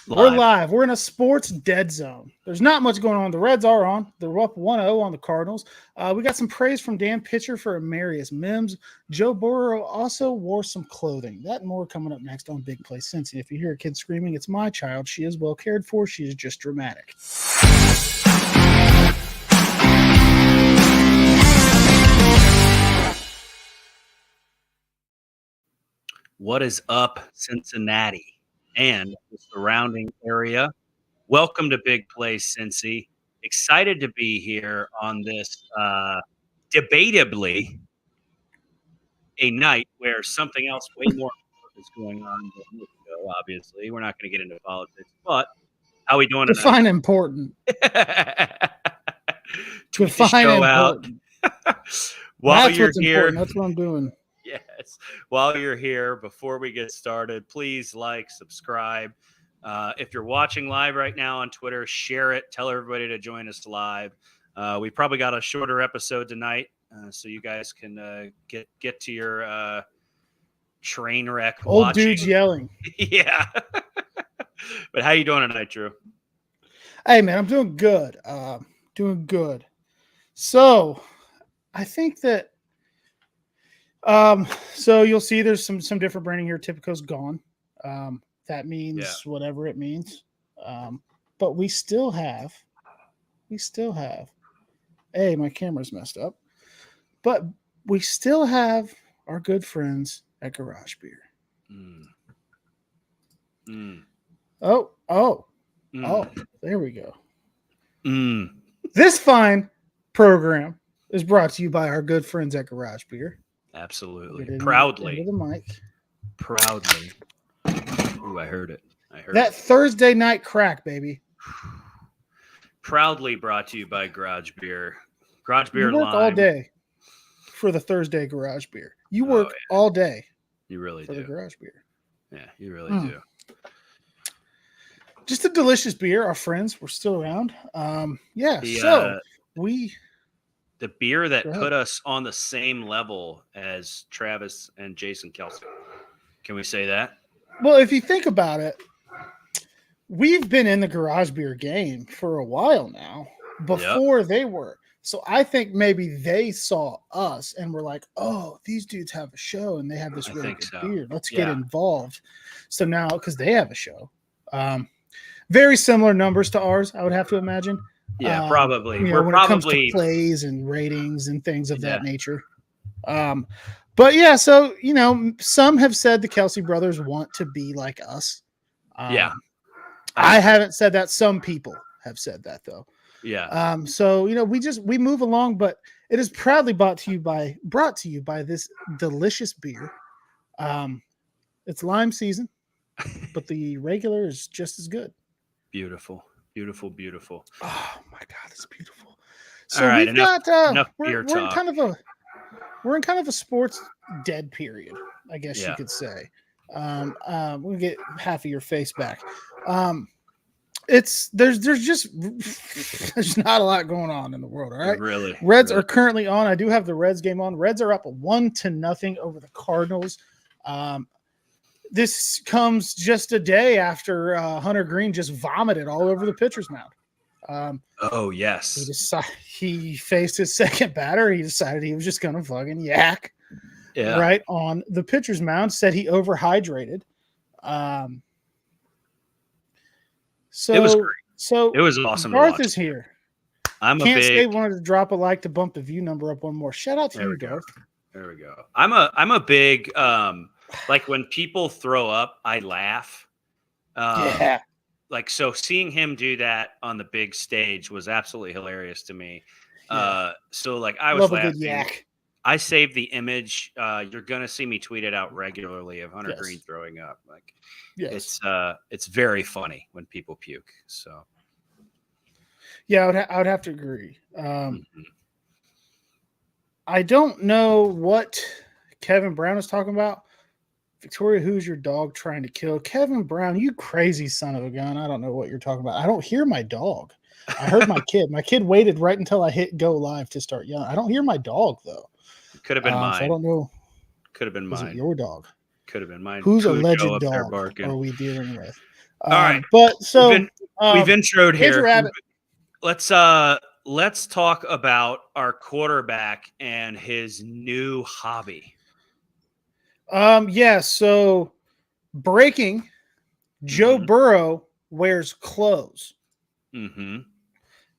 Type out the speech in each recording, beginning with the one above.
We're live. We're in a sports dead zone. There's not much going on. The Reds are on. They're up 1-0 on the Cardinals. We got some praise from Dan Pitcher for Amarius. Mims. Joe Burrow also wore some clothing. That and more coming up next on Big Play Cincy. If you hear a kid screaming, it's my child. She is well cared for. She is just dramatic. What is up, Cincinnati and the surrounding area? Welcome to Big Play Cincy. Excited to be here on this debatably a night where something else way more is going on than this show, obviously. We're not going to get into politics, but how are we doing tonight? Define important. Tweet the show out. While That's you're what's here. Important. That's what I'm doing. Yes. While you're here, before we get started, please like, subscribe. If you're watching live right now on Twitter, share it. Tell everybody to join us live. We probably got a shorter episode tonight, so you guys can get to your train wreck. Old watching. dudes yelling. Yeah. But how you doing tonight, Drew? Hey, man, I'm doing good. Doing good. So, I think that so you'll see there's some different branding here. Typico's gone. That means whatever it means. But we still have, hey, my camera's messed up, but we still have our good friends at Garage Beer. Oh, there we go. This fine program is brought to you by our good friends at Garage Beer. Absolutely. Proudly. Into the mic. Proudly. Ooh, I heard it. That Thursday night crack, baby. Proudly brought to you by Garage Beer. Garage Beer You work Lime. all day for the Thursday Garage Beer. You work all day. You really for do. The Garage Beer. Yeah, you really do. Just a delicious beer. Our friends were still around. The beer that put us on the same level as Travis and Jason Kelce. Can we say that? Well, if you think about it, we've been in the Garage Beer game for a while now, before they were. So I think maybe they saw us and were like, oh, these dudes have a show and they have this really good beer. Let's get involved. So now, because they have a show, very similar numbers to ours, I would have to imagine. Yeah, probably. We're when probably it comes to plays and ratings and things of that nature. But yeah, so some have said the Kelce brothers want to be like us. I haven't said that. Some people have said that though. Yeah. So we move along, but it is proudly brought to you by this delicious beer. It's lime season, but the regular is just as good. Beautiful. Beautiful, beautiful. Oh my God, it's beautiful. So all right, we've got we're in kind of a sports dead period, I guess you could say. We'll get half of your face back. There's not a lot going on in the world. All right, Reds are currently on. I do have the Reds game on. Reds are up 1-0 over the Cardinals. This comes just a day after Hunter Green just vomited all over the pitcher's mound. He faced his second batter. He decided he was just going to fucking yak right on the pitcher's mound. Said he overhydrated. So it was great. So it was awesome. Garth is here. Can't stay. Wanted to drop a like to bump the view number up one more. Shout out to you, Garth. There we go. I'm a big like when people throw up, I laugh. Like, so seeing him do that on the big stage was absolutely hilarious to me. So like I was laughing. A good yak. I saved the image. You're going to see me tweet it out regularly of Hunter Green throwing up. Like, it's very funny when people puke. So, yeah, I would have to agree. I don't know what Kevin Brown is talking about. Victoria, who's your dog trying to kill? Kevin Brown, you crazy son of a gun. I don't know what you're talking about. I don't hear my dog. I heard my kid. My kid waited right until I hit go live to start yelling. I don't hear my dog, though. It could have been mine. So I don't know. Could have been mine. Is it your dog? Could have been mine. Whose Cujo alleged up there dog barking. are we dealing with? All right. But so we've introed here. Andrew Abbott. Let's talk about our quarterback and his new hobby. Yeah, so breaking, Joe Burrow wears clothes.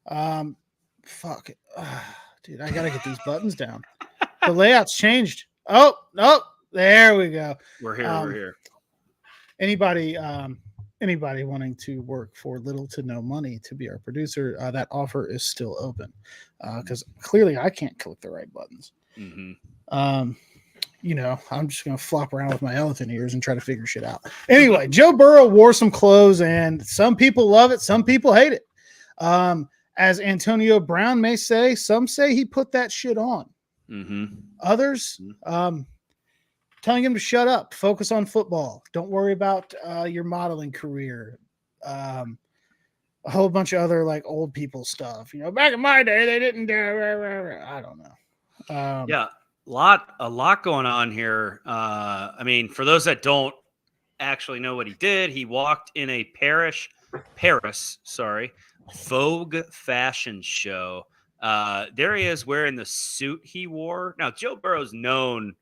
Fuck it. Dude, I gotta get these buttons down. The layout's changed. Oh, there we go. We're here. Anybody wanting to work for little to no money to be our producer, that offer is still open. Because clearly I can't click the right buttons. You know, I'm just going to flop around with my elephant ears and try to figure shit out. Anyway, Joe Burrow wore some clothes, and some people love it. Some people hate it. As Antonio Brown may say, some say he put that shit on. Others telling him to shut up, focus on football. Don't worry about your modeling career. A whole bunch of other like old people stuff. You know, back in my day, they didn't do. I don't know. Yeah. A lot going on here. I mean, for those that don't actually know what he did, he walked in a Paris, Vogue fashion show. There he is wearing the suit he wore. Now, Joe Burrow's known.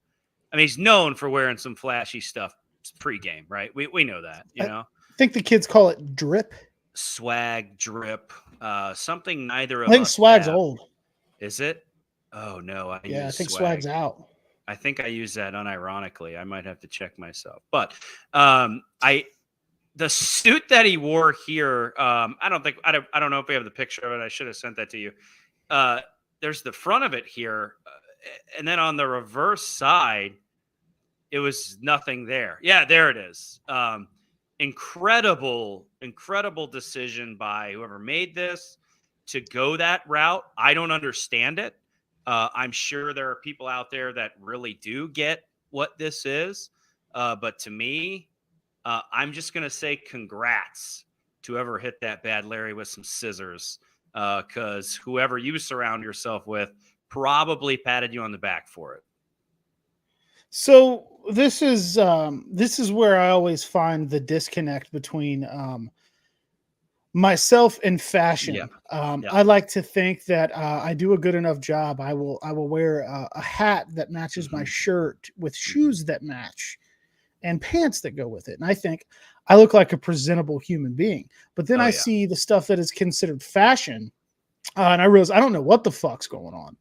I mean, he's known for wearing some flashy stuff pregame, right? We know that, you know. I think the kids call it drip. Swag, drip, something neither of I think us swag's have. old. Is it? Oh no, I think swag's out. I think I use that unironically. I might have to check myself. But the suit that he wore here, I don't know if we have the picture of it. I should have sent that to you. There's the front of it here, and then on the reverse side, it was nothing there. Yeah, there it is. Incredible decision by whoever made this to go that route. I don't understand it. I'm sure there are people out there that really do get what this is. But to me, I'm just going to say congrats to whoever hit that bad Larry with some scissors, because whoever you surround yourself with probably patted you on the back for it. So this is where I always find the disconnect between myself and fashion. I like to think that I do a good enough job. I will wear a hat that matches my shirt with shoes that match and pants that go with it. And I think I look like a presentable human being. But then I see the stuff that is considered fashion, and I realize I don't know what the fuck's going on.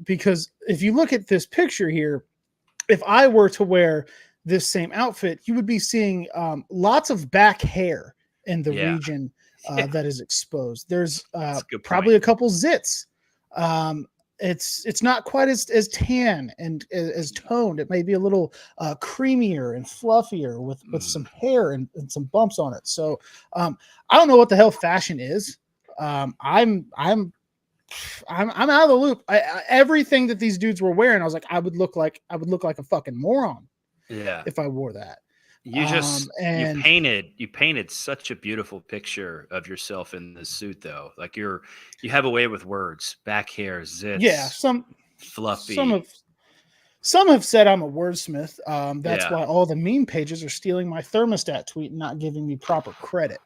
Because if you look at this picture here, if I were to wear this same outfit, you would be seeing lots of back hair in the region that is exposed. There's probably a couple zits. It's not quite as tan and as toned. It may be a little creamier and fluffier with some hair and some bumps on it. So I don't know what the hell fashion is. I'm out of the loop. Everything that these dudes were wearing, I was like, I would look like a fucking moron. Yeah, if I wore that. You you painted such a beautiful picture of yourself in this suit, though. Like you have a way with words, back hair, zits. Yeah, some fluffy. Some have said I'm a wordsmith. That's why all the meme pages are stealing my thermostat tweet and not giving me proper credit.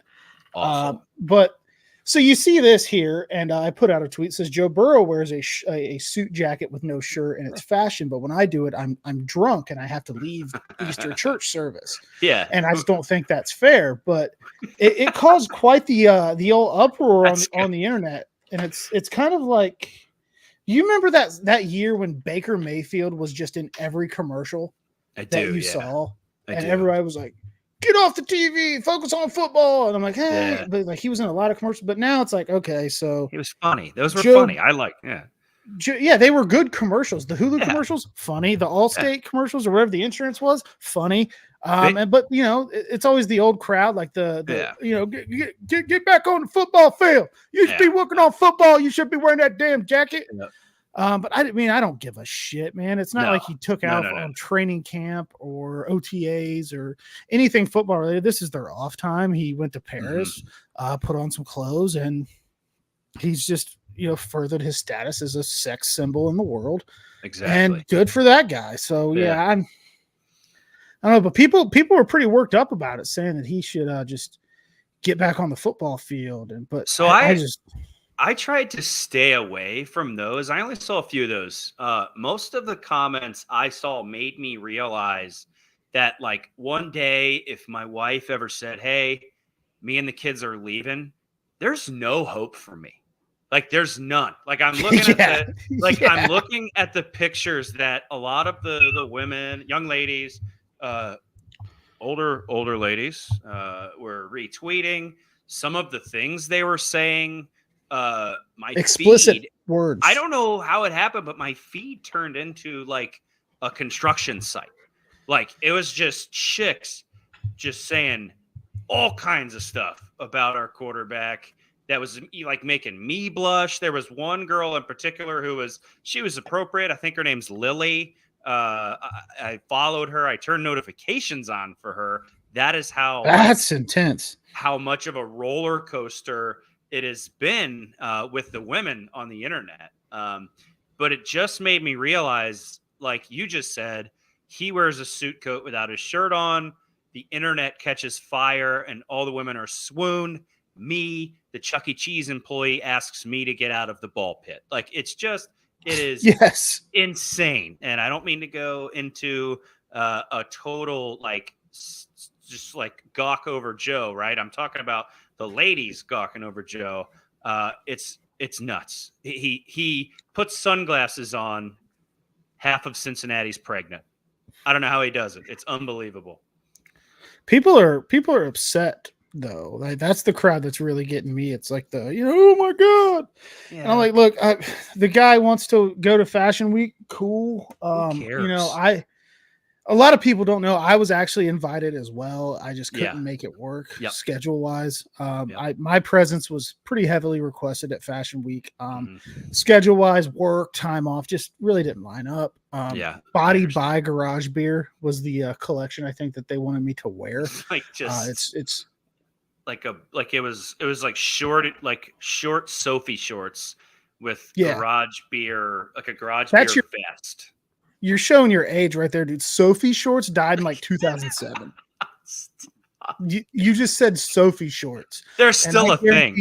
Awful. But so you see this here, and I put out a tweet that says Joe Burrow wears a suit jacket with no shirt, and it's fashion. But when I do it, I'm drunk and I have to leave Easter church service. Yeah, and I just don't think that's fair. But it caused quite the old uproar on the internet, and it's kind of like, you remember that year when Baker Mayfield was just in every commercial you saw, and everybody was like, get off the TV, focus on football. And I'm like, hey, but like he was in a lot of commercials, but now it's like, okay, so he was funny. Those were funny. I like, they were good commercials. The Hulu commercials, funny. The Allstate commercials or whatever the insurance was, funny. But you know, it's always the old crowd, like you know, get back on the football field. You should be working on football. You should be wearing that damn jacket. But I don't give a shit, man. It's not like he took out on training camp or OTAs or anything football related. This is their off time. He went to Paris, put on some clothes, and he's just, you know, furthered his status as a sex symbol in the world. Exactly. And good for that guy. So I I don't know, but people were pretty worked up about it, saying that he should just get back on the football field. But So I I tried to stay away from those. I only saw a few of those. Most of the comments I saw made me realize that, like, one day, if my wife ever said, "Hey, me and the kids are leaving," there's no hope for me. Like, there's none. Like, I'm looking at yeah, I'm yeah. looking at the pictures that a lot of the women, young ladies, uh, older ladies, were retweeting some of the things they were saying. My Explicit feed, I words. don't know how it happened, but my feed turned into like a construction site. Like, it was just chicks just saying all kinds of stuff about our quarterback that was like making me blush. There was one girl in particular she was appropriate. I think her name's Lily. I followed her. I turned notifications on for her. That is That's intense. how much of a roller coaster it has been with the women on the internet. But it just made me realize, like you just said, he wears a suit coat without his shirt on. The internet catches fire and all the women are swooned. Me, the Chuck E. Cheese employee, asks me to get out of the ball pit. Like, it is Yes. insane. And I don't mean to go into a total, like, just like gawk over Joe, right? I'm talking about the ladies gawking over Joe. It's nuts. He puts sunglasses on. Half of Cincinnati's pregnant. I don't know how he does it. It's unbelievable. People are upset though. Like, that's the crowd that's really getting me. It's like oh my god. Yeah. And I'm like, look, the guy wants to go to Fashion Week. Cool. Who cares? A lot of people don't know I was actually invited as well. I just couldn't Yeah. make it work Yep. schedule wise. Yep. My presence was pretty heavily requested at Fashion Week. Schedule wise, work, time off, just really didn't line up. Yeah, Body by Garage Beer was the collection I think that they wanted me to wear. Like, just it's it was like short Sophie shorts with Yeah. garage beer, like a garage That's beer vest. You're showing your age right there, dude. Sophie Shorts died in like 2007. You just said Sophie Shorts. There's still a thing.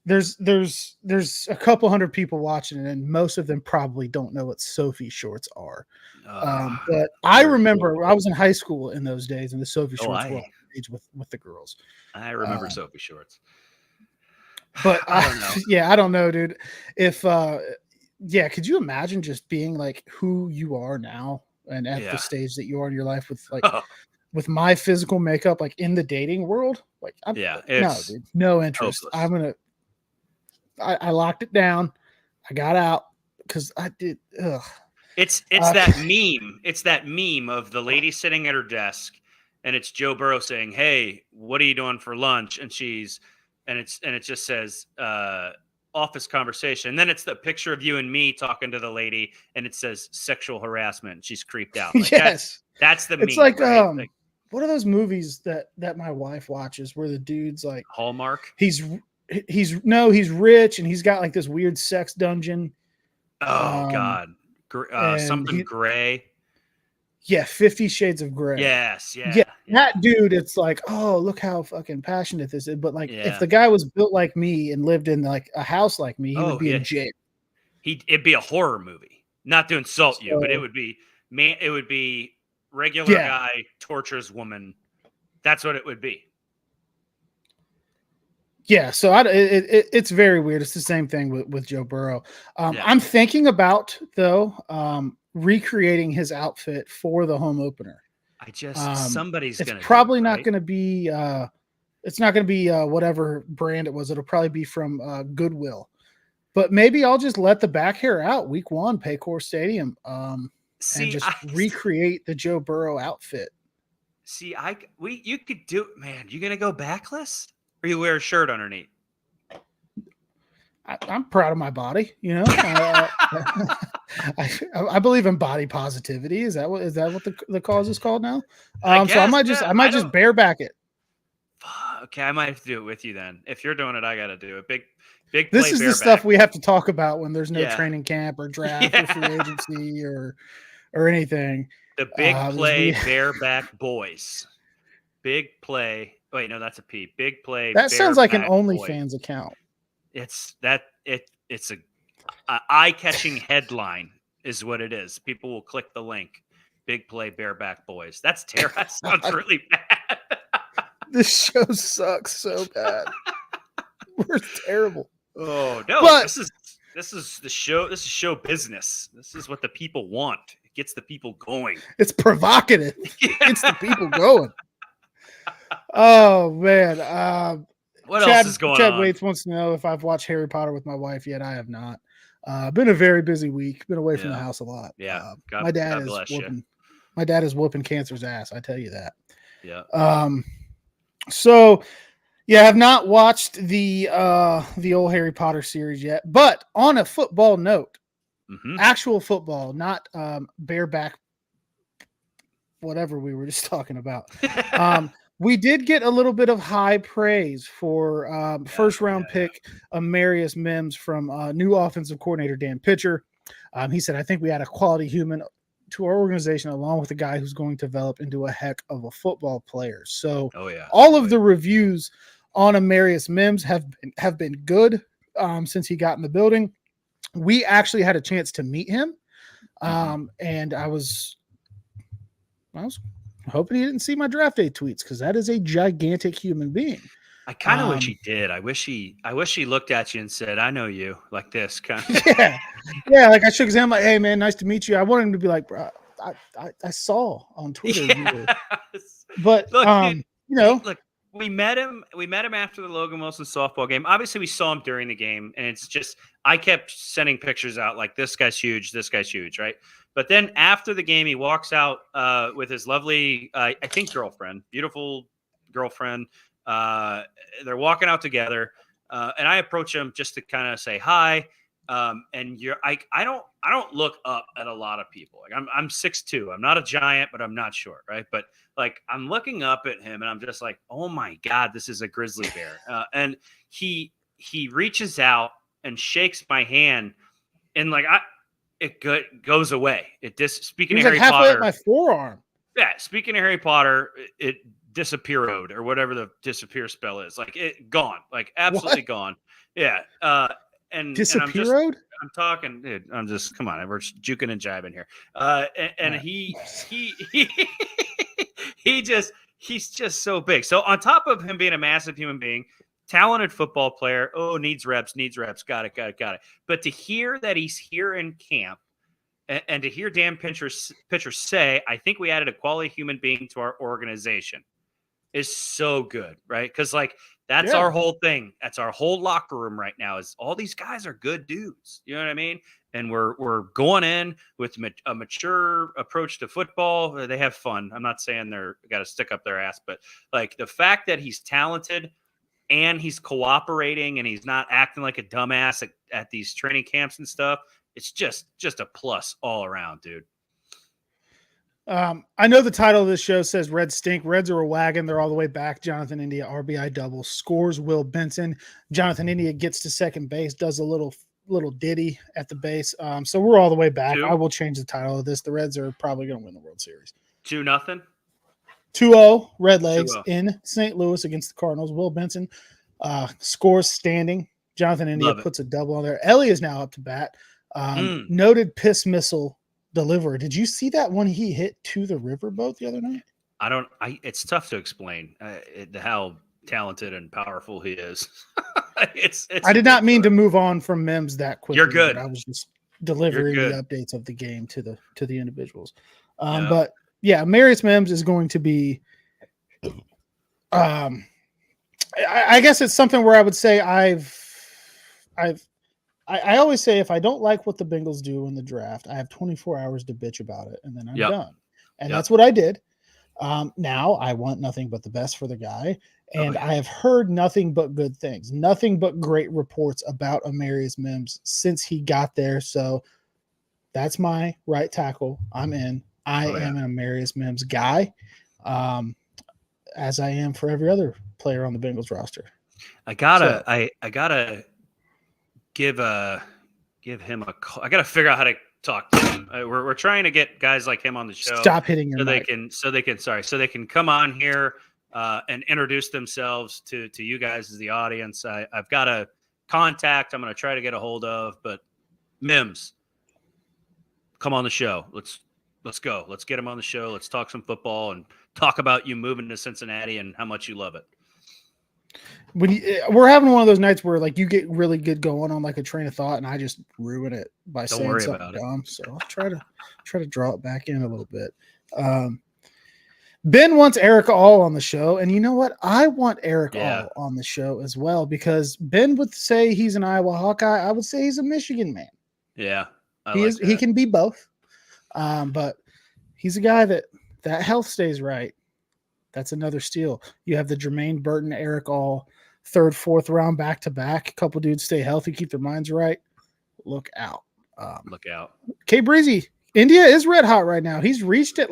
There's a couple hundred people watching it, and most of them probably don't know what Sophie Shorts are. But I remember I was in high school in those days, and the Sophie Shorts were all age with the girls. I remember Sophie Shorts. But I don't know. Yeah, I don't know, dude. If yeah, could you imagine just being like who you are now and at the stage that you are in your life with like with my physical makeup, like in the dating world? Like, no, dude, no interest. Hopeless. I locked it down. I got out because I did. It's that meme. It's that meme of the lady sitting at her desk, and it's Joe Burrow saying, "Hey, what are you doing for lunch?" And it just says, office conversation. And then it's the picture of you and me talking to the lady, and it says sexual harassment. She's creeped out. Like, yes. That's the it's meme, like, right? What are those movies that my wife watches where the dude's like Hallmark? He's rich and he's got like this weird sex dungeon. Oh God. Something gray. Yeah, 50 Shades of Grey. Yes, yeah. That dude, it's like, oh, look how fucking passionate this is. But like, if the guy was built like me and lived in like a house like me, he would be in jail. It'd be a horror movie. Not to insult you, but it would be regular guy tortures woman. That's what it would be. Yeah, so it's very weird. It's the same thing with Joe Burrow. I'm thinking about though recreating his outfit for the home opener. Somebody's it's gonna probably not going to be it's not going to be whatever brand it was. It'll probably be from Goodwill. But maybe I'll just let the back hair out week 1, Paycor Stadium, and just recreate the Joe Burrow outfit. See, you could do it, man. You gonna go backless, or you wear a shirt underneath? I'm proud of my body, you know. I believe in body positivity. Is that what the cause is called now? So I might just bareback it. Okay, I might have to do it with you then. If you're doing it, I got to do it. Big. This is the stuff we have to talk about when there's no training camp or draft or free agency or anything. The big play We- bareback boys. Big play. Wait, no, that's a P. Big play. that sounds like an bareback boys. OnlyFans account. It's a eye-catching headline is what it is. People will click the link. Big play bareback boys. That's terrible. That sounds really bad. This show sucks so bad. We're terrible. Oh no! But this is the show. This is show business. This is what the people want. It gets the people going. It's provocative. It gets the people going. Oh man. What else is going Chad on? Waits wants to know if I've watched Harry Potter with my wife yet. I have not. Been a very busy week. Been away from the house a lot. Yeah. My dad is whooping cancer's ass. I tell you that. Yeah. So yeah, I've not watched the old Harry Potter series yet. But on a football note, actual football, not bareback, whatever we were just talking about. We did get a little bit of high praise for first round pick Amarius Mims from new offensive coordinator Dan Pitcher. He said, I think we had a quality human to our organization, along with a guy who's going to develop into a heck of a football player. So all of the reviews on Amarius Mims have been good since he got in the building. We actually had a chance to meet him. And I was hoping he didn't see my draft day tweets, because that is a gigantic human being. I kind of wish he did. I wish he looked at you and said, I know you, like this kind of. Yeah. Like I shook his hand, like, hey man, nice to meet you. I wanted him to be like, bro, I saw on Twitter. But look, dude, you know, look, we met him after the Logan Wilson softball game. Obviously we saw him during the game, and it's just, I kept sending pictures out like, this guy's huge, right? But then after the game, he walks out with his lovely, I think, beautiful girlfriend. They're walking out together, and I approach him just to kind of say hi. And I don't look up at a lot of people. Like I'm 6'2". I'm not a giant, but I'm not short, right? But like I'm looking up at him, and I'm just like, oh my God, this is a grizzly bear. And he reaches out and shakes my hand, and like it goes away. Speaking of Harry Potter, my forearm. Yeah, speaking of Harry Potter, it disappeared, or whatever the disappear spell is. Like it gone, like absolutely gone. Yeah. And disappeared. I'm talking, dude. I'm just, come on. We're juking and jiving here. And he's just so big. So on top of him being a massive human being, talented football player. Oh, needs reps. Got it. But to hear that he's here in camp, and to hear Dan Pitcher say, I think we added a quality human being to our organization, is so good, right? Because like that's our whole thing. That's our whole locker room right now. Is all these guys are good dudes. You know what I mean? And we're going in with a mature approach to football. They have fun. I'm not saying they're got to stick up their ass, but like the fact that he's talented and he's cooperating and he's not acting like a dumbass at these training camps and stuff, it's just a plus all around, dude. I know the title of this show says Reds stink. Reds are a wagon. They're all the way back. Jonathan India, RBI double, scores Will Benson. Jonathan India gets to second base, does a little ditty at the base. So we're all the way back. I will change the title of this. The Reds are probably going to win the World Series. 2-0. 2-0 Redlegs in St. Louis against the Cardinals. Will Benson scores standing. Jonathan India puts a double on there. Ellie is now up to bat. Noted piss missile deliverer. Did you see that one he hit to the riverboat the other night? It's tough to explain how talented and powerful he is. I did not mean to move on from Mims that quickly. You're good. I was just delivering the updates of the game to the individuals. But yeah, Amarius Mims is going to be. I guess it's something where I would say I always say if I don't like what the Bengals do in the draft, I have 24 hours to bitch about it, and then I'm done. And that's what I did. Now I want nothing but the best for the guy, and I have heard nothing but good things, nothing but great reports about Amarius Mims since he got there. So that's my right tackle. I'm in. I am an Amarius Mims guy, as I am for every other player on the Bengals roster. I gotta give him a call. I gotta figure out how to talk to him. We're trying to get guys like him on the show. Stop hitting your mic. So they can come on here and introduce themselves to you guys as the audience. I've got a contact I'm going to try to get a hold of, but Mims, come on the show. Let's go. Let's get him on the show. Let's talk some football and talk about you moving to Cincinnati and how much you love it. We're having one of those nights where like you get really good going on like a train of thought, and I just ruin it by saying something dumb. So I'll try to draw it back in a little bit. Ben wants Eric All on the show, and you know what? I want Eric All on the show as well, because Ben would say he's an Iowa Hawkeye. I would say he's a Michigan man. Yeah, he can be both. But he's a guy that health stays right. That's another steal. You have the Jermaine Burton, Eric All, 3rd, 4th round back to back. A couple dudes stay healthy, keep their minds right. Look out. Look out. K Breezy, India is red hot right now. He's reached it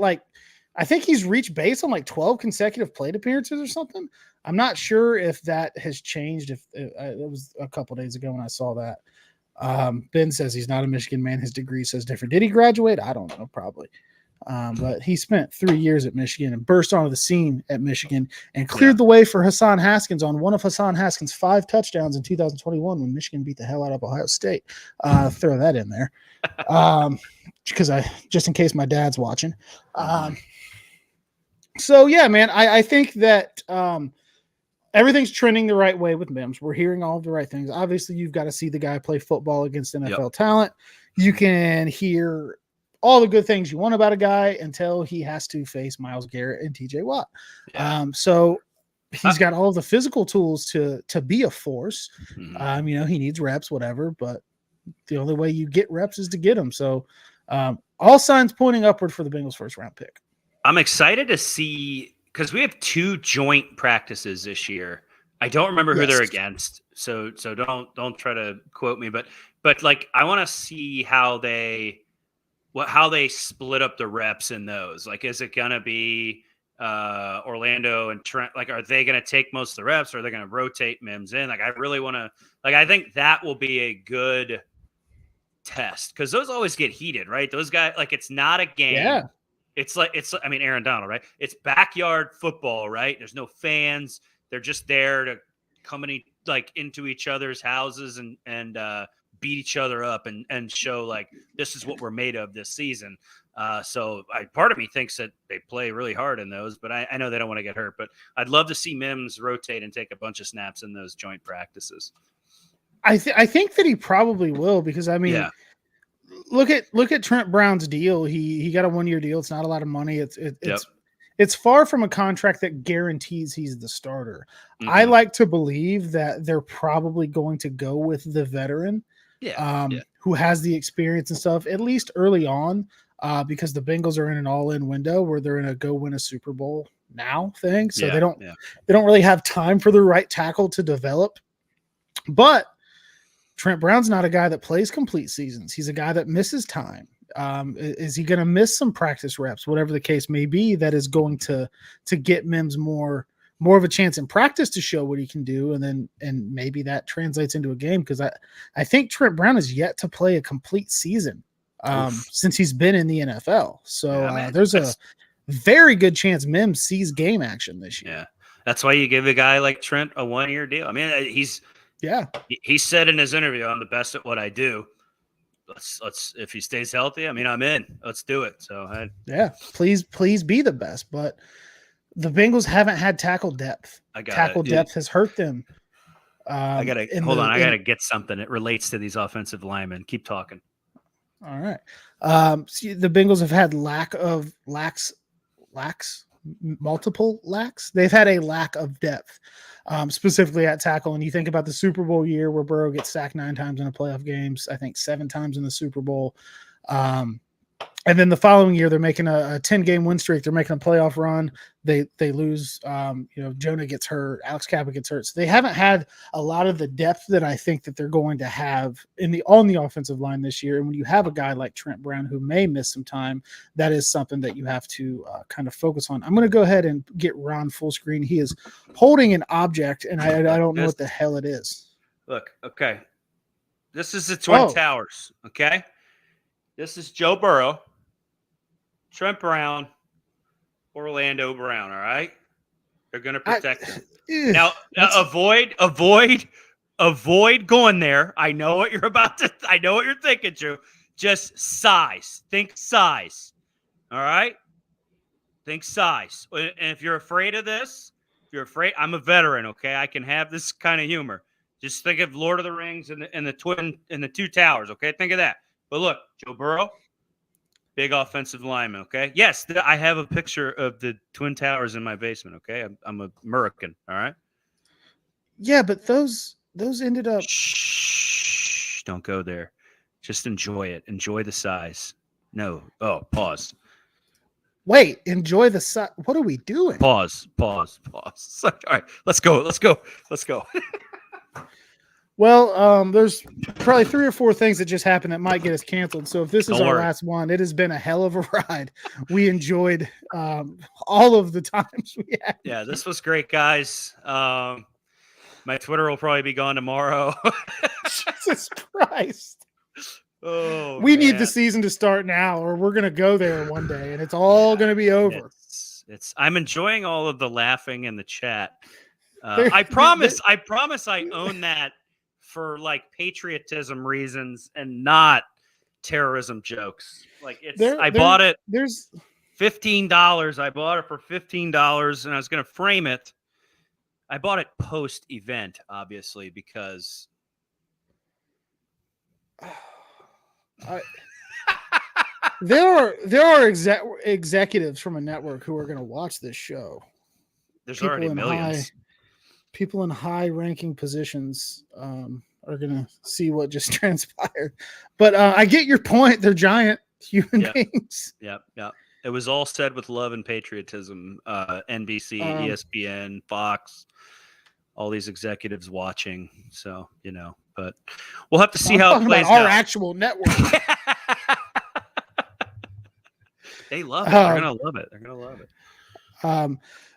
I think he's reached base on 12 consecutive plate appearances or something. I'm not sure if that has changed. If it was a couple days ago when I saw that. Ben says he's not a Michigan man. His degree says different. Did he graduate? I don't know, probably. But he spent 3 years at Michigan and burst onto the scene at Michigan and cleared the way for Hassan Haskins on one of Hassan Haskins' 5 touchdowns in 2021 when Michigan beat the hell out of Ohio State. Throw that in there. Because just in case my dad's watching. So yeah, man, I think that everything's trending the right way with Mims. We're hearing all of the right things. Obviously, you've got to see the guy play football against NFL talent. You can hear all the good things you want about a guy until he has to face Myles Garrett and TJ Watt. Yeah. So he's got all of the physical tools to be a force. Mm-hmm. He needs reps, whatever, but the only way you get reps is to get them. So all signs pointing upward for the Bengals' 1st round pick. I'm excited to see, because we have 2 joint practices this year. I don't remember who they're against, so don't try to quote me, but I want to see how they split up the reps in those. Is it gonna be Orlando and Trent? Are they gonna take most of the reps, or are they gonna rotate Mims in? I really want to. I think that will be a good test, because those always get heated, right? Those guys, it's not a game. Yeah. It's Aaron Donald, right? It's backyard football, right? There's no fans. They're just there to come into each other's houses and beat each other up and show this is what we're made of this season. So part of me thinks that they play really hard in those, but I know they don't want to get hurt. But I'd love to see Mims rotate and take a bunch of snaps in those joint practices. I think that he probably will, because look at Trent Brown's deal. He got a 1-year deal. It's not a lot of money. It's far from a contract that guarantees he's the starter. Mm-hmm. I like to believe that they're probably going to go with the veteran, who has the experience and stuff, at least early on, because the Bengals are in an all-in window where they're in a go win a Super Bowl now thing. So they don't really have time for the right tackle to develop. But Trent Brown's not a guy that plays complete seasons. He's a guy that misses time. Is he going to miss some practice reps, whatever the case may be, that is going to get Mims more of a chance in practice to show what he can do, and maybe that translates into a game, because I think Trent Brown is yet to play a complete season since he's been in the NFL. So there's a very good chance Mims sees game action this year. Yeah, that's why you give a guy like Trent a 1-year deal. He said in his interview, "I'm the best at what I do." Let's if he stays healthy, I'm in. Let's do it. So please be the best. But the Bengals haven't had tackle depth. Depth has hurt them. I gotta get something. It relates to these offensive linemen. Keep talking. All right. The Bengals have had multiple lacks. They've had a lack of depth, specifically at tackle. And you think about the Super Bowl year where Burrow gets sacked 9 times in the playoff games, I think 7 times in the Super Bowl. And then the following year, they're making a 10-game win streak. They're making a playoff run. They lose. Jonah gets hurt. Alex Kappa gets hurt. So they haven't had a lot of the depth that I think that they're going to have on the offensive line this year. And when you have a guy like Trent Brown who may miss some time, that is something that you have to kind of focus on. I'm going to go ahead and get Ron full screen. He is holding an object, and I don't know what the hell it is. Look, okay. This is the Twin Towers, okay? This is Joe Burrow, Trent Brown, Orlando Brown. All right, they're going to protect him. Now, avoid going there. I know what you're I know what you're thinking, Drew. Just size. Think size. All right? Think size. And if you're afraid of this, I'm a veteran, okay? I can have this kind of humor. Just think of Lord of the Rings and the Two Towers, okay? Think of that. But look, Joe Burrow, big offensive lineman, okay? Yes, I have a picture of the Twin Towers in my basement, okay? I'm a American, all right? Yeah, but those ended up. Shh! Don't go there. Just enjoy it. Enjoy the size. No. Oh, pause. Wait, enjoy the size. What are we doing? Pause. All right, let's go. Well, there's probably 3 or 4 things that just happened that might get us canceled. So if this is our last one, it has been a hell of a ride. We enjoyed all of the times we had. Yeah, this was great, guys. My Twitter will probably be gone tomorrow. Jesus Christ. Oh, we need the season to start now, or we're going to go there one day, and it's all going to be over. I'm enjoying all of the laughing in the chat. I promise I own that for like patriotism reasons and not terrorism jokes. Like I bought it. There's $15. I bought it for $15 and I was going to frame it. I bought it post event, obviously, because there are executives from a network who are going to watch this show. There's already millions. People in high-ranking positions are going to see what just transpired. But I get your point. They're giant human beings. Yep. It was all said with love and patriotism. NBC, ESPN, Fox, all these executives watching. So, but we'll have to see how it plays out. Our actual network. They love it. They're going to love it.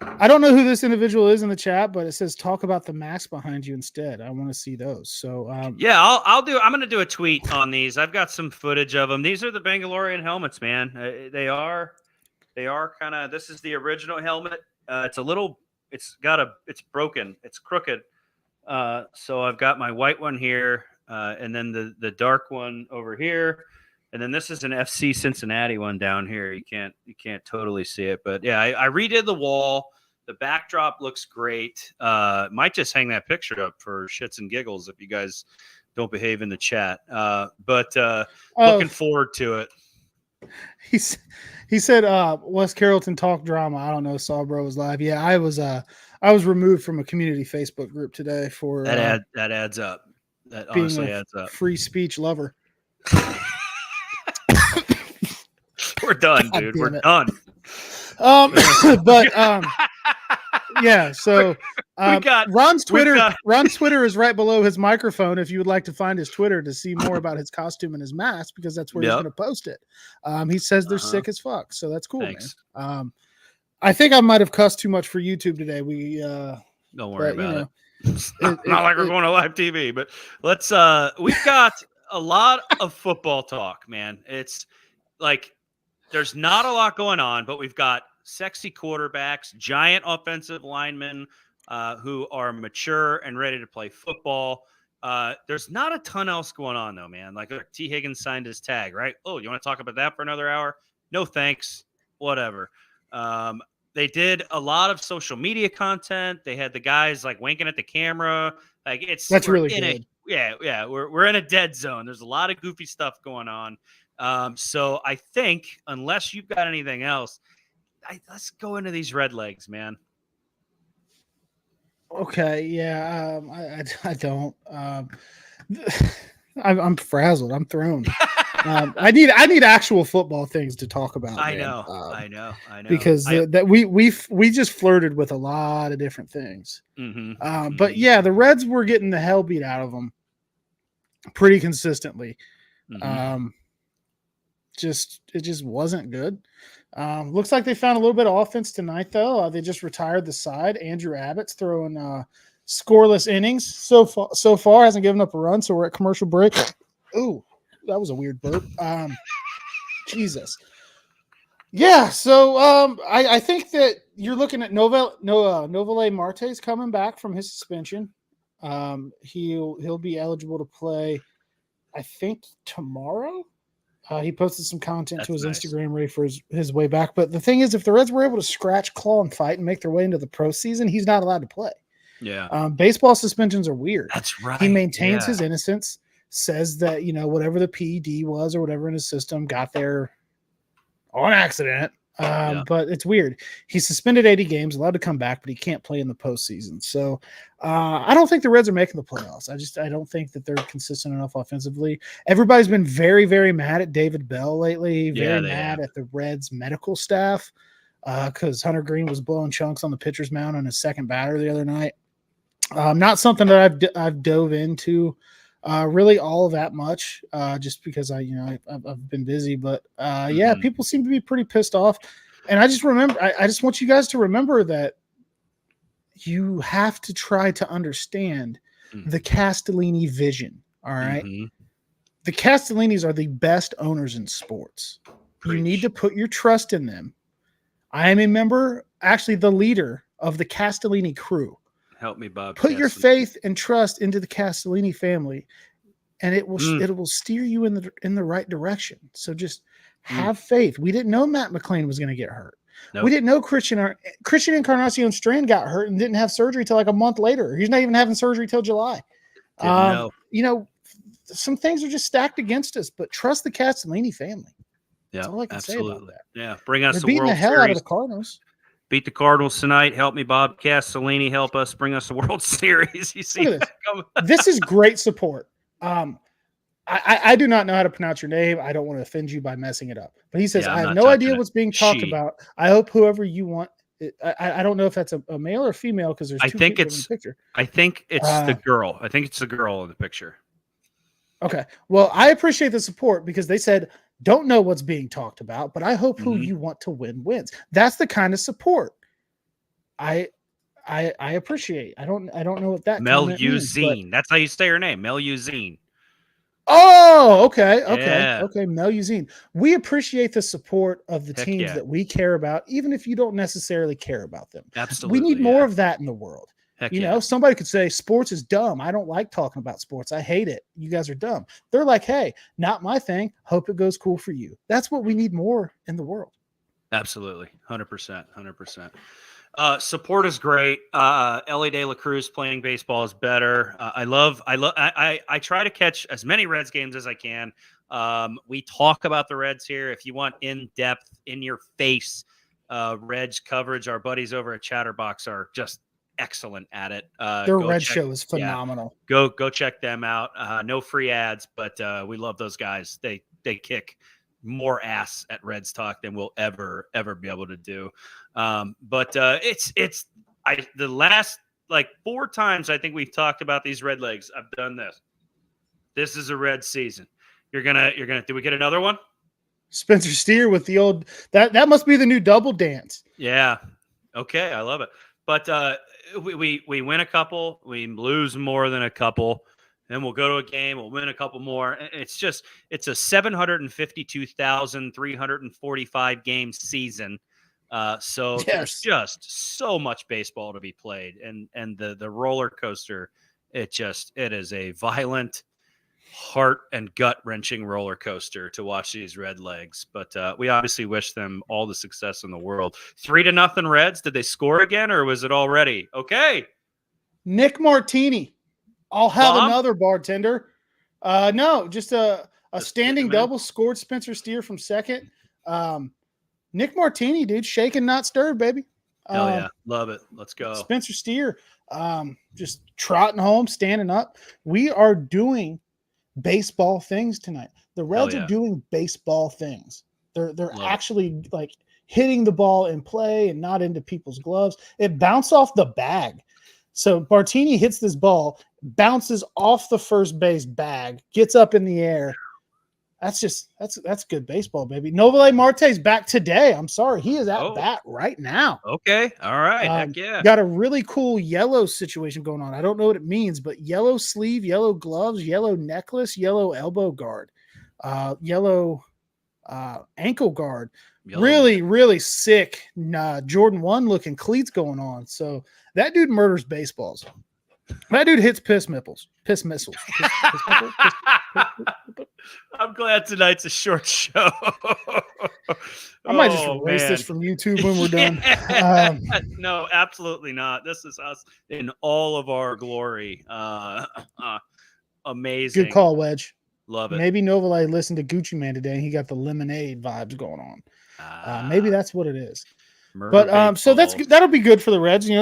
I don't know who this individual is in the chat, but it says talk about the masks behind you instead. I want to see those. So I'm going to do a tweet on these. I've got some footage of them. These are the Bangalorean helmets, man. They are kind of, this is the original helmet. It's broken. It's crooked. So I've got my white one here, and then the dark one over here. And then this is an FC Cincinnati one down here. You can't totally see it, but yeah, I redid the wall. The backdrop looks great. Might just hang that picture up for shits and giggles if you guys don't behave in the chat. But looking forward to it. He said West Carrollton talk drama. I don't know. Saw Bro was live. Yeah, I was removed from a community Facebook group today for that adds up. That honestly adds up. Free speech lover. We're done, dude. We're done. Yeah. So Ron's Twitter. Ron's Twitter is right below his microphone. If you would like to find his Twitter to see more about his costume and his mask, because that's where he's going to post it. He says they're sick as fuck, so that's cool, Thanks. man. I think I might have cussed too much for YouTube today. Don't worry about it. It's not like we're going to live TV, but let's. We've got a lot of football talk, man. It's like there's not a lot going on, but we've got sexy quarterbacks, giant offensive linemen who are mature and ready to play football. There's not a ton else going on, though, man. Like T. Higgins signed his tag, right? Oh, you want to talk about that for another hour? No, thanks. Whatever. They did a lot of social media content. They had the guys like winking at the camera. Like that's really good. We're in a dead zone. There's a lot of goofy stuff going on. So I think unless you've got anything else, let's go into these red legs, man. Okay, yeah, I don't. I'm frazzled. I'm thrown. I need actual football things to talk about. I know. Because we just flirted with a lot of different things. But yeah, the Reds were getting the hell beat out of them pretty consistently. It just wasn't good. Looks like they found a little bit of offense tonight, though. They just retired the side. Andrew Abbott's throwing scoreless innings so far. Hasn't given up a run, so we're at commercial break. Ooh, that was a weird burp. Jesus. Yeah, so I think that you're looking at Novale Marte's coming back from his suspension. He'll be eligible to play, I think, tomorrow. He posted some content to his Instagram ready for his way back. But the thing is, if the Reds were able to scratch, claw, and fight and make their way into the pro season, he's not allowed to play. Yeah. Baseball suspensions are weird. That's right. He maintains his innocence, says that, whatever the PED was or whatever in his system got there on accident. But it's weird. He's suspended 80 games, allowed to come back, but he can't play in the postseason. So I don't think the Reds are making the playoffs. I don't think that they're consistent enough offensively. Everybody's been very, very mad at David Bell lately, very mad at the Reds medical staff because Hunter Green was blowing chunks on the pitcher's mound on his second batter the other night. Not something that I've dove into really all that much, just because I've been busy, but people seem to be pretty pissed off. And I just want you guys to remember that you have to try to understand the Castellini vision. All right. Mm-hmm. The Castellinis are the best owners in sports. Preach. You need to put your trust in them. I am a member, actually the leader of the Castellini crew. Help me, Bob. Put your faith and trust into the Castellini family, and it will steer you in the right direction. So just have faith. We didn't know Matt McLean was going to get hurt. Nope. We didn't know Christian Encarnacion Strand got hurt and didn't have surgery till like a month later. He's not even having surgery till July. Some things are just stacked against us, but trust the Castellini family. That's all I can say about that. Yeah, bring us the World the hell Series. Out of the Cardinals. Beat the Cardinals tonight. Help me, Bob Castellini. Help us bring us the World Series. You see, this is great support. I do not know how to pronounce your name. I don't want to offend you by messing it up. But he says, I have no idea what's being talked about. I hope whoever you want. I don't know if that's a male or female because there's two people in the picture. I think it's the girl. I think it's the girl in the picture. Okay. Well, I appreciate the support because they said, don't know what's being talked about, but I hope who you want to win wins. That's the kind of support I appreciate. I don't know what that Melusine. That's how you say her name, Melusine. Oh, okay. Melusine. We appreciate the support of the teams that we care about, even if you don't necessarily care about them. Absolutely. We need more of that in the world. Somebody could say sports is dumb. I don't like talking about sports. I hate it. You guys are dumb. They're like, hey, not my thing. Hope it goes cool for you. That's what we need more in the world. Absolutely. 100%. Support is great. Ellie De La Cruz playing baseball is better. I try to catch as many Reds games as I can. We talk about the Reds here. If you want in-depth, in-your-face Reds coverage, our buddies over at Chatterbox are just excellent at it. Their Red show is phenomenal. Go check them out. No free ads, but we love those guys. They kick more ass at Reds talk than we'll ever be able to do. But the last like 4 times I think we've talked about these Red legs. I've done this. This is a Red season. You're gonna. Do we get another one? Spencer Steer with the old that must be the new double dance. Yeah. Okay, I love it. But we win a couple, we lose more than a couple, then we'll go to a game, we'll win a couple more. It's a 752,345 game season. So there's just so much baseball to be played, and the roller coaster. It is a violent, heart and gut wrenching roller coaster to watch these Red legs. But we obviously wish them all the success in the world. 3-0 Reds. Did they score again, or was it already okay? Nick Martini. I'll have another bartender. No, just a standing double scored Spencer Steer from second. Nick Martini, dude, shaken not stirred, baby. Hell yeah, love it. Let's go. Spencer Steer, just trotting home, standing up. We are doing baseball things tonight. The Reds are doing baseball things. They're actually like hitting the ball in play and not into people's gloves. It bounced off the bag. So Martini hits this ball, bounces off the first base bag, gets up in the air. That's good baseball, baby. Novale Marte's back today. I'm sorry. He is at bat right now. Okay. All right. Heck yeah. Got a really cool yellow situation going on. I don't know what it means, but yellow sleeve, yellow gloves, yellow necklace, yellow elbow guard, yellow ankle guard. Yo, Really, really sick Jordan 1 looking cleats going on. So that dude murders baseballs. That dude hits piss missiles. I'm glad tonight's a short show. I might just erase this from YouTube when we're done. No, absolutely not. This is us in all of our glory. Amazing. Good call, Wedge. Love it. Maybe Novalay listened to Gucci Man today and he got the lemonade vibes going on. Maybe that's what it is. But so that'll be good for the Reds. You know,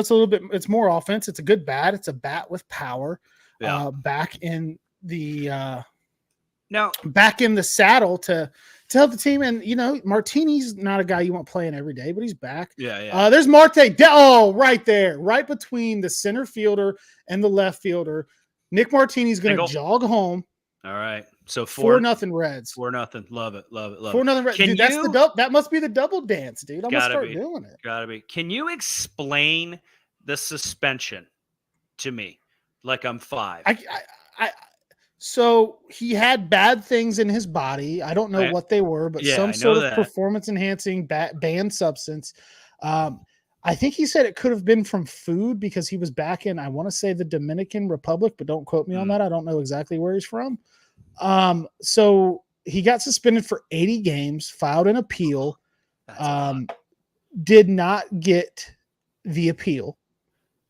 it's more offense. It's a good bat. It's a bat with power. Yeah. Back in the now saddle to help the team. And you know, Martini's not a guy you want playing every day, but he's back. Yeah. There's Marte. Right there, right between the center fielder and the left fielder. Nick Martini's going to jog home. All right. So 4-0 Reds. 4-0. Love it. 4-0 Reds. Dude, that's that must be the double dance, dude. I'm gonna start doing it. Gotta be. Can you explain the suspension to me? Like I'm 5. So he had bad things in his body. I don't know what they were, but some sort of performance enhancing banned substance. I think he said it could have been from food because he was back in, I want to say, the Dominican Republic, but don't quote me on that. I don't know exactly where he's from. So he got suspended for 80 games, filed an appeal, did not get the appeal.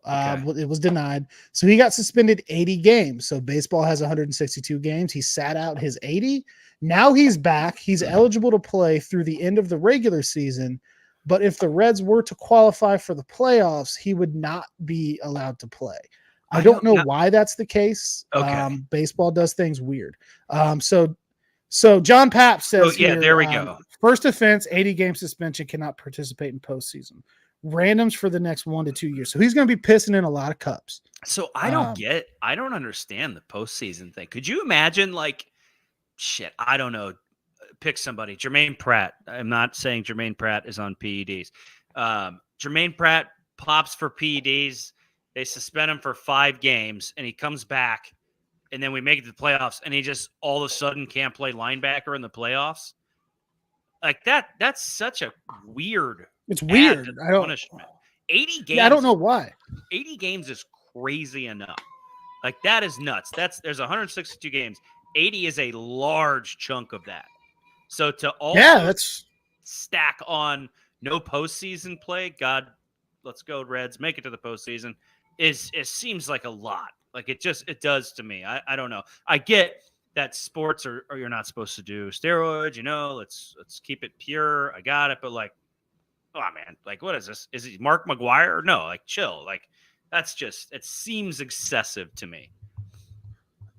It was denied. So he got suspended 80 games. So baseball has 162 games. He sat out his 80. Now he's back. He's eligible to play through the end of the regular season. But if the Reds were to qualify for the playoffs, he would not be allowed to play. I don't know why that's the case. Okay. Baseball does things weird. So John Papp says there we go. First offense, 80-game suspension, cannot participate in postseason. Randoms for the next 1 to 2 years. So he's going to be pissing in a lot of cups. So I don't understand the postseason thing. Could you imagine, I don't know. Pick somebody. Jermaine Pratt. I'm not saying Jermaine Pratt is on PEDs. Jermaine Pratt pops for PEDs. They suspend him for 5 games, and he comes back, and then we make it to the playoffs, and he just all of a sudden can't play linebacker in the playoffs. Like that. That's such a weird. It's weird. Punishment. 80 games. Yeah, I don't know why. 80 games is crazy enough. Like that is nuts. There's 162 games. 80 is a large chunk of that. So to also stack on no postseason play, God, let's go Reds, make it to the postseason, it seems like a lot. Like it does to me. I don't know. I get that sports are you're not supposed to do steroids, you know, let's keep it pure. I got it. But oh man, what is this? Is he Mark McGuire? No, chill. That's just, it seems excessive to me.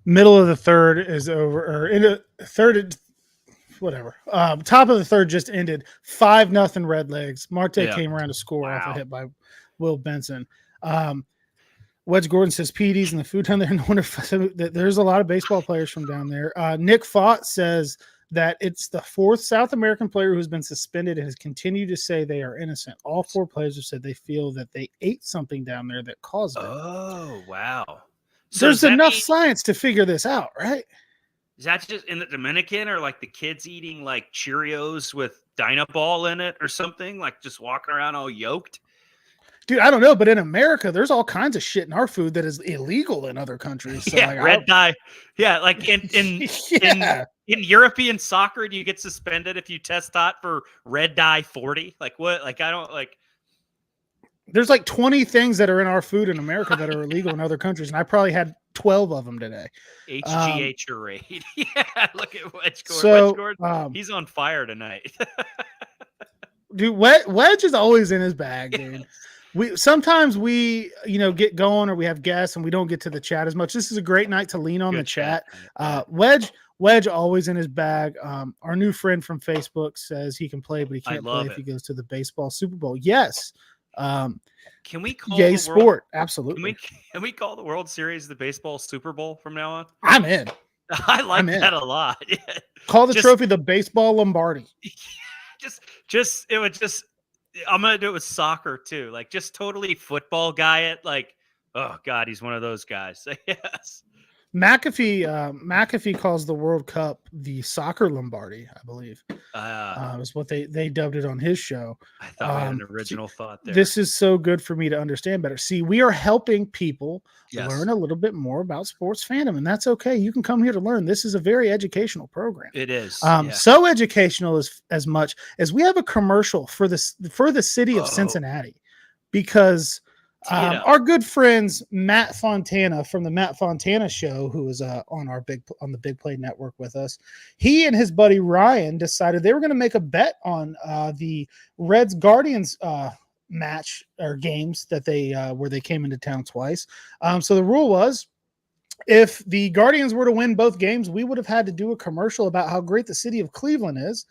Middle of the third is over, or in the third, whatever. Top of the third just ended. 5-0 Redlegs. Marte came around to score off a hit by Will Benson. Wedge Gordon says PDs in the food down there. No wonder there's a lot of baseball players from down there. Nick Fott says that it's the 4th South American player who's been suspended and has continued to say they are innocent. All 4 players have said they feel that they ate something down there that caused it. Oh, wow. So there's enough science to figure this out, right? Is that just in the Dominican, or the kids eating Cheerios with Dynaball in it or something? Just walking around all yoked? Dude, I don't know, but in America, there's all kinds of shit in our food that is illegal in other countries. So red dye. Yeah, in European soccer, do you get suspended if you test hot for red dye 40? What? I don't There's 20 things that are in our food in America that are illegal in other countries, and I probably had 12 of them today. HGH charade. Yeah, look at Wedge Gordon. So, Wedge Gordon, he's on fire tonight. Dude, Wedge is always in his bag, dude. Sometimes we get going, or we have guests and we don't get to the chat as much. This is a great night to lean on the chat. Wedge always in his bag. Our new friend from Facebook says he can play, but he can't play if he goes to the baseball Super Bowl. Yes. Can we call yay sport? Absolutely. Can we call the World Series the baseball Super Bowl from now on? I'm in. I like that a lot. Yeah. Call the trophy the baseball Lombardi. I'm gonna do it with soccer too. Just totally football guy it. Oh God, he's one of those guys. Yes. McAfee calls the World Cup the soccer Lombardi, I believe. Is what they dubbed it on his show. I thought we had an original thought there. This is so good for me to understand better. See, we are helping people Yes. learn a little bit more about sports fandom, and that's okay. You can come here to learn. This is a very educational program. It is. So educational as much as we have a commercial for the city of Cincinnati, because our good friends Matt Fontana from the Matt Fontana Show, who is on the Big Play Network with us, he and his buddy Ryan decided they were going to make a bet on the Reds Guardians match or games that they where they came into town twice. So the rule was, if the Guardians were to win both games, we would have had to do a commercial about how great the city of Cleveland is.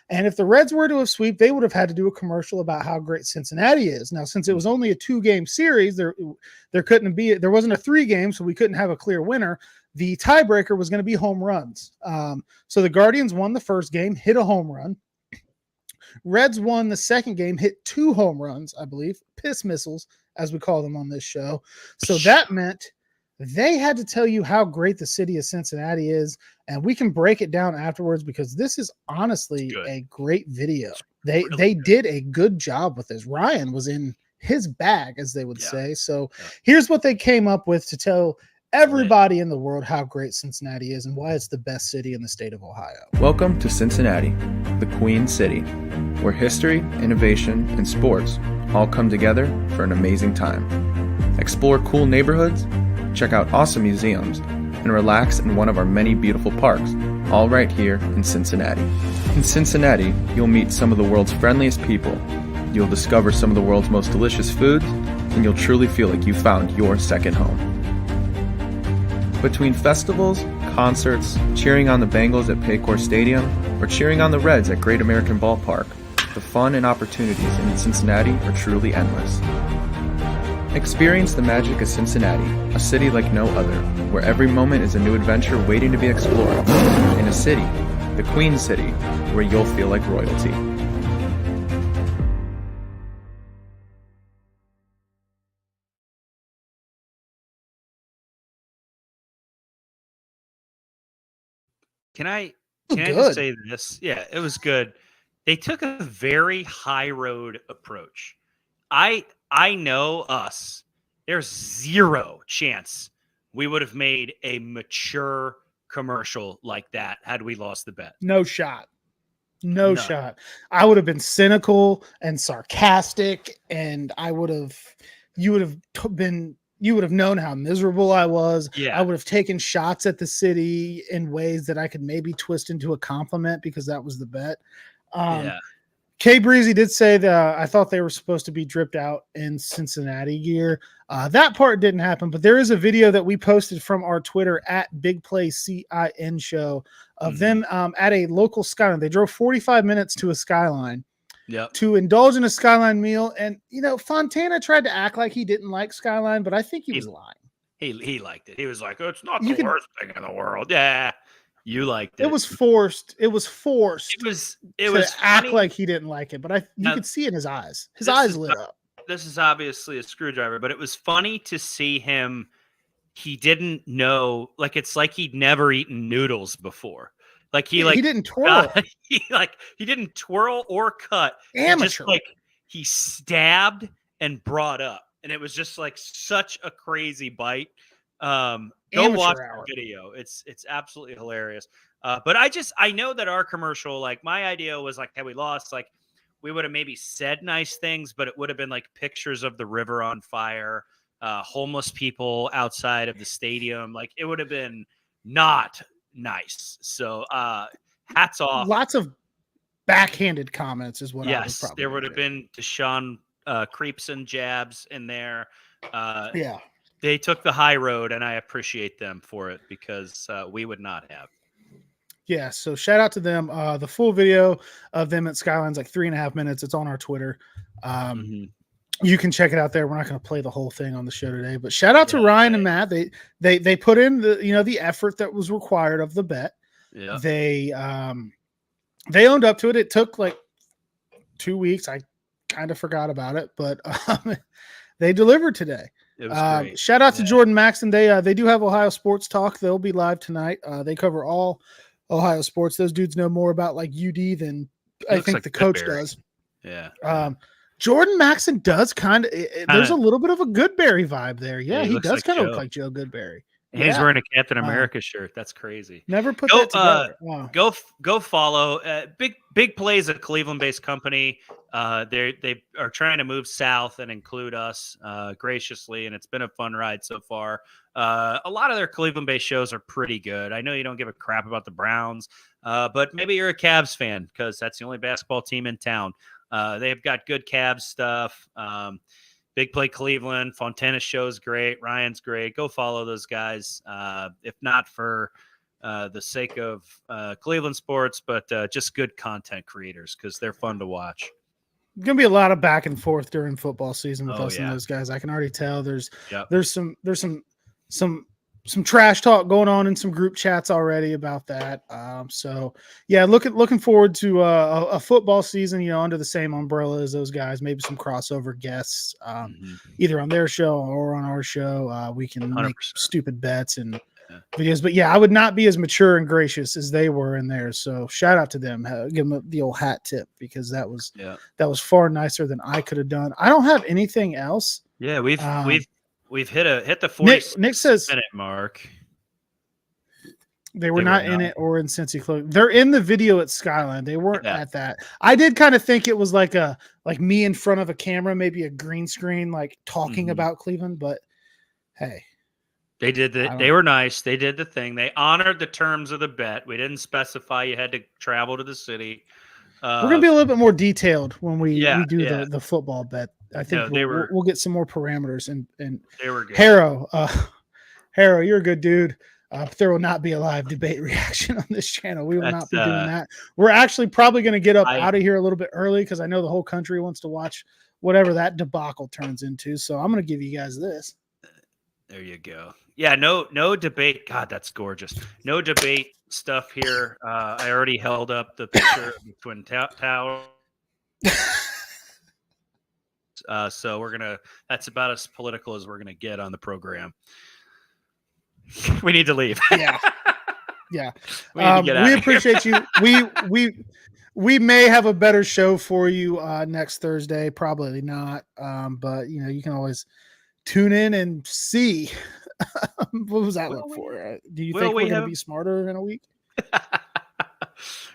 And if the Reds were to have swept, they would have had to do a commercial about how great Cincinnati is. Now, since it was only a 2-game series, there wasn't a 3-game, so we couldn't have a clear winner. The tiebreaker was going to be home runs. So the Guardians won the first game, hit a home run. Reds won the second game, hit 2 home runs, I believe, piss missiles, as we call them on this show. So that meant they had to tell you how great the city of Cincinnati is, and we can break it down afterwards, because this is honestly a great video. They did a good job with this. Ryan was in his bag, as they would say. So here's what they came up with to tell everybody in the world how great Cincinnati is and why it's the best city in the state of Ohio. Welcome to Cincinnati, the Queen City, where history, innovation, and sports all come together for an amazing time. Explore cool neighborhoods, check out awesome museums, and relax in one of our many beautiful parks, all right here in Cincinnati. In Cincinnati, you'll meet some of the world's friendliest people, you'll discover some of the world's most delicious foods, and you'll truly feel like you found your second home. Between festivals, concerts, cheering on the Bengals at Paycor Stadium, or cheering on the Reds at Great American Ballpark, the fun and opportunities in Cincinnati are truly endless. Experience the magic of Cincinnati, a city like no other, where every moment is a new adventure waiting to be explored. In a city, the Queen City, where you'll feel like royalty. Can I just say this? Yeah, it was good. They took a very high road approach. I know us. There's zero chance we would have made a mature commercial like that had we lost the bet. No shot. No shot. I would have been cynical and sarcastic, and you would have known how miserable I was. Yeah. I would have taken shots at the city in ways that I could maybe twist into a compliment, because that was the bet. Kay Breezy did say that I thought they were supposed to be dripped out in Cincinnati gear. That part didn't happen, but there is a video that we posted from our Twitter at Big Play CIN Show of them at a local Skyline. They drove 45 minutes to a Skyline to indulge in a Skyline meal. And, Fontana tried to act like he didn't like Skyline, but I think he was lying. He liked it. He was like, oh, it's not the worst thing in the world. Yeah. You liked it. It was forced. It was to act like he didn't like it, but you could see in his eyes. His eyes lit up. This is obviously a screwdriver, but it was funny to see him. He didn't know, like, it's like he'd never eaten noodles before. Like he didn't twirl. He didn't twirl or cut. Amateur. He stabbed and brought up, and it was just like such a crazy bite. Go watch the video. It's absolutely hilarious. But I know that our commercial, like, my idea was like, had we lost, like, we would have maybe said nice things, but it would have been like pictures of the river on fire, homeless people outside of the stadium. Like, it would have been not nice. So hats off. Lots of backhanded comments is what I would probably there would have been Deshaun creeps and jabs in there. They took the high road, and I appreciate them for it, because we would not have. Yeah, so shout out to them. The full video of them at Skyline's like 3.5 minutes. It's on our Twitter. You can check it out there. We're not going to play the whole thing on the show today, but shout out to Ryan and Matt. They put in the effort that was required of the bet. Yeah. They owned up to it. It took like 2 weeks. I kind of forgot about it, but they delivered today. It was great. Shout out to Jordan Maxon. They do have Ohio Sports Talk. They'll be live tonight. They cover all Ohio sports. Those dudes know more about like UD than I think the coach does. Yeah. Jordan Maxon does kind of. There's a little bit of a Goodberry vibe there. Yeah, he does kind of look like Joe Goodberry. And he's wearing a Captain America shirt. That's crazy. Never put that together. Wow. Go follow. Big Plays, a Cleveland-based company. They are trying to move south and include us graciously, and it's been a fun ride so far. A lot of their Cleveland-based shows are pretty good. I know you don't give a crap about the Browns, but maybe you're a Cavs fan because that's the only basketball team in town. They've got good Cavs stuff. Big Play Cleveland, Fontana's show's great. Ryan's great. Go follow those guys. If not for the sake of Cleveland sports, but just good content creators because they're fun to watch. Going to be a lot of back and forth during football season with us and those guys. I can already tell. There's some trash talk going on in some group chats already about that. So yeah, looking forward to a football season, under the same umbrella as those guys, maybe some crossover guests, either on their show or on our show. We can 100%. Make stupid bets and videos, but yeah, I would not be as mature and gracious as they were in theirs. So shout out to them. Give them the old hat tip because that was far nicer than I could have done. I don't have anything else. Yeah. We've hit the 40 Nick says, minute mark. They were not in it or in Cincy Close. They're in the video at Skyline. They weren't at that. I did kind of think it was like me in front of a camera, maybe a green screen, like talking about Cleveland. But hey, they were nice. They did the thing. They honored the terms of the bet. We didn't specify you had to travel to the city. We're gonna be a little bit more detailed when we do the football bet. I think we'll get some more parameters and they were good. Harrow, you're a good dude. There will not be a live debate reaction on this channel. We will not be doing that. We're actually probably going to get out of here a little bit early because I know the whole country wants to watch whatever that debacle turns into. So I'm going to give you guys this. There you go. Yeah, no debate. God, that's gorgeous. No debate stuff here. I already held up the picture of the Twin Towers. So that's about as political as we're going to get on the program. We need to leave. Yeah. We appreciate you. We may have a better show for you next Thursday. Probably not. But you can always tune in and see. What was that look for? Do you think we're going to be smarter in a week?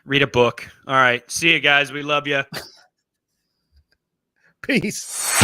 Read a book. All right. See you guys. We love you. Peace.